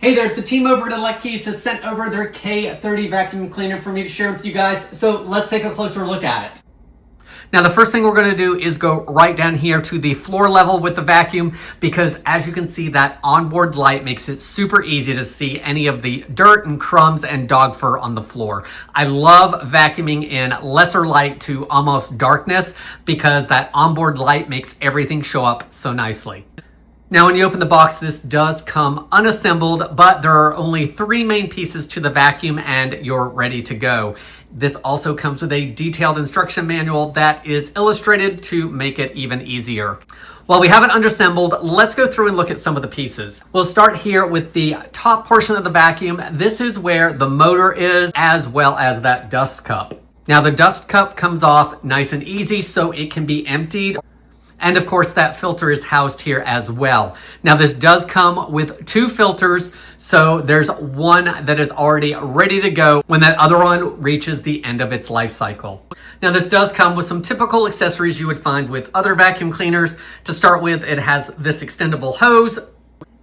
Hey there, the team over at ElecKeys has sent over their K30 vacuum cleaner for me to share with you guys, so let's take a closer look at it. Now the first thing we're going to do is go right down here to the floor level with the vacuum, because as you can see, that onboard light makes it super easy to see any of the dirt and crumbs and dog fur on the floor. I love vacuuming in lesser light to almost darkness because that onboard light makes everything show up so nicely. Now, when you open the box, this does come unassembled, but there are only 3 main pieces to the vacuum and you're ready to go. This also comes with a detailed instruction manual that is illustrated to make it even easier. While we have it unassembled, let's go through and look at some of the pieces. We'll start here with the top portion of the vacuum. This is where the motor is, as well as that dust cup. Now, the dust cup comes off nice and easy, so it can be emptied. And of course, that filter is housed here as well. Now, this does come with 2 filters, so there's one that is already ready to go when that other one reaches the end of its life cycle. Now, this does come with some typical accessories you would find with other vacuum cleaners. To start with, it has this extendable hose.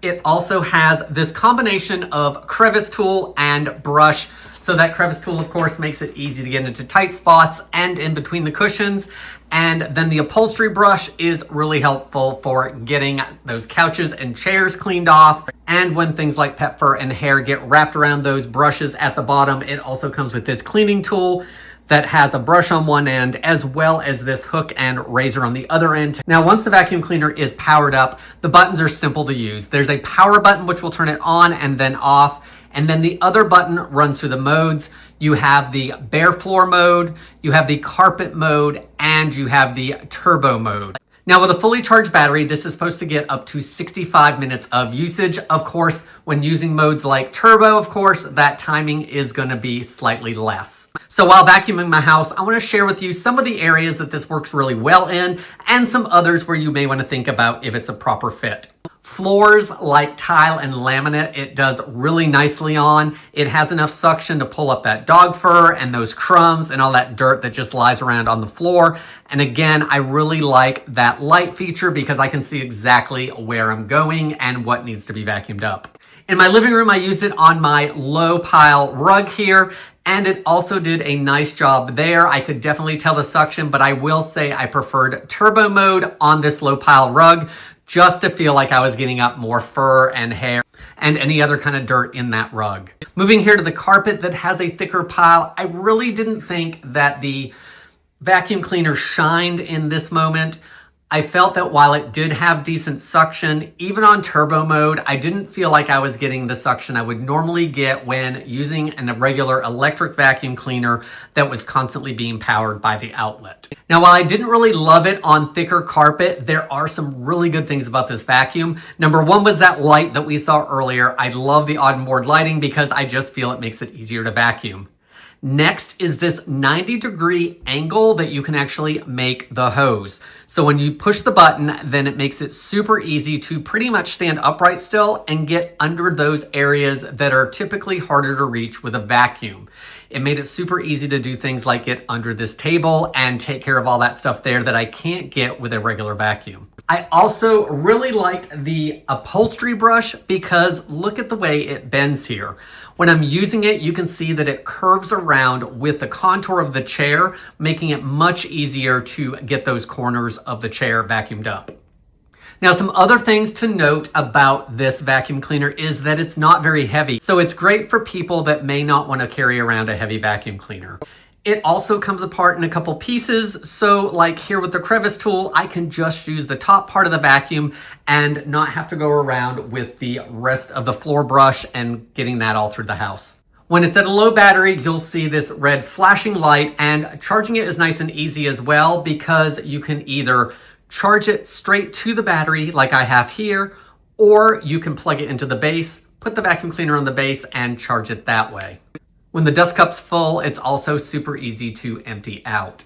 It also has this combination of crevice tool and brush. So that crevice tool, of course, makes it easy to get into tight spots and in between the cushions. And then the upholstery brush is really helpful for getting those couches and chairs cleaned off. And when things like pet fur and hair get wrapped around those brushes at the bottom, it also comes with this cleaning tool that has a brush on one end, as well as this hook and razor on the other end. Now, once the vacuum cleaner is powered up, the buttons are simple to use. There's a power button, which will turn it on and then off. And then the other button runs through the modes. You have the bare floor mode, you have the carpet mode, and you have the turbo mode. Now, with a fully charged battery, this is supposed to get up to 65 minutes of usage. Of course, when using modes like turbo, of course, that timing is going to be slightly less. So while vacuuming my house, I want to share with you some of the areas that this works really well in, and some others where you may want to think about if it's a proper fit. Floors like tile and laminate, it does really nicely on. It has enough suction to pull up that dog fur and those crumbs and all that dirt that just lies around on the floor. And again, I really like that light feature because I can see exactly where I'm going and what needs to be vacuumed up. In my living room, I used it on my low pile rug here, and it also did a nice job there. I could definitely tell the suction, but I will say I preferred turbo mode on this low pile rug, just to feel like I was getting up more fur and hair and any other kind of dirt in that rug. Moving here to the carpet that has a thicker pile, I really didn't think that the vacuum cleaner shined in this moment. I felt that while it did have decent suction, even on turbo mode, I didn't feel like I was getting the suction I would normally get when using a regular electric vacuum cleaner that was constantly being powered by the outlet. Now, while I didn't really love it on thicker carpet, there are some really good things about this vacuum. Number one was that light that we saw earlier. I love the onboard lighting because I just feel it makes it easier to vacuum. Next is this 90-degree angle that you can actually make the hose. So when you push the button, then it makes it super easy to pretty much stand upright still and get under those areas that are typically harder to reach with a vacuum. It made it super easy to do things like get under this table and take care of all that stuff there that I can't get with a regular vacuum. I also really liked the upholstery brush because look at the way it bends here. When I'm using it, you can see that it curves around with the contour of the chair, making it much easier to get those corners of the chair vacuumed up. Now, some other things to note about this vacuum cleaner is that it's not very heavy. So it's great for people that may not want to carry around a heavy vacuum cleaner. It also comes apart in a couple pieces. So like here with the crevice tool, I can just use the top part of the vacuum and not have to go around with the rest of the floor brush and getting that all through the house. When it's at a low battery, you'll see this red flashing light, and charging it is nice and easy as well because you can either charge it straight to the battery like I have here, or you can plug it into the base, put the vacuum cleaner on the base and charge it that way. When the dust cup's full, it's also super easy to empty out.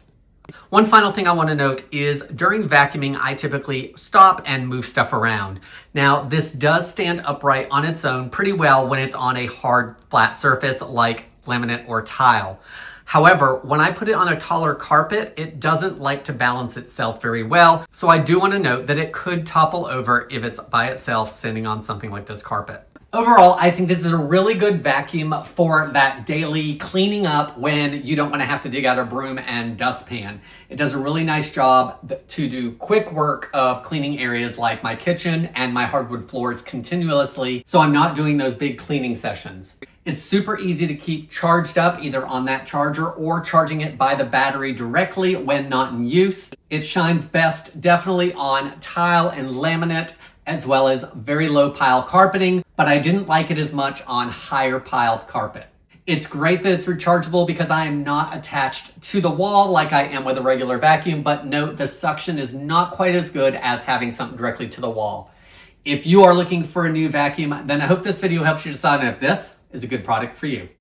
One final thing I want to note is during vacuuming, I typically stop and move stuff around. Now, this does stand upright on its own pretty well when it's on a hard, flat surface like laminate or tile. However, when I put it on a taller carpet, it doesn't like to balance itself very well. So I do want to note that it could topple over if it's by itself sitting on something like this carpet. Overall, I think this is a really good vacuum for that daily cleaning up when you don't want to have to dig out a broom and dustpan. It does a really nice job to do quick work of cleaning areas like my kitchen and my hardwood floors continuously, so I'm not doing those big cleaning sessions. It's super easy to keep charged up either on that charger or charging it by the battery directly when not in use. It shines best definitely on tile and laminate, as well as very low pile carpeting, but I didn't like it as much on higher piled carpet. It's great that it's rechargeable because I am not attached to the wall like I am with a regular vacuum, but note the suction is not quite as good as having something directly to the wall. If you are looking for a new vacuum, then I hope this video helps you decide if this is a good product for you.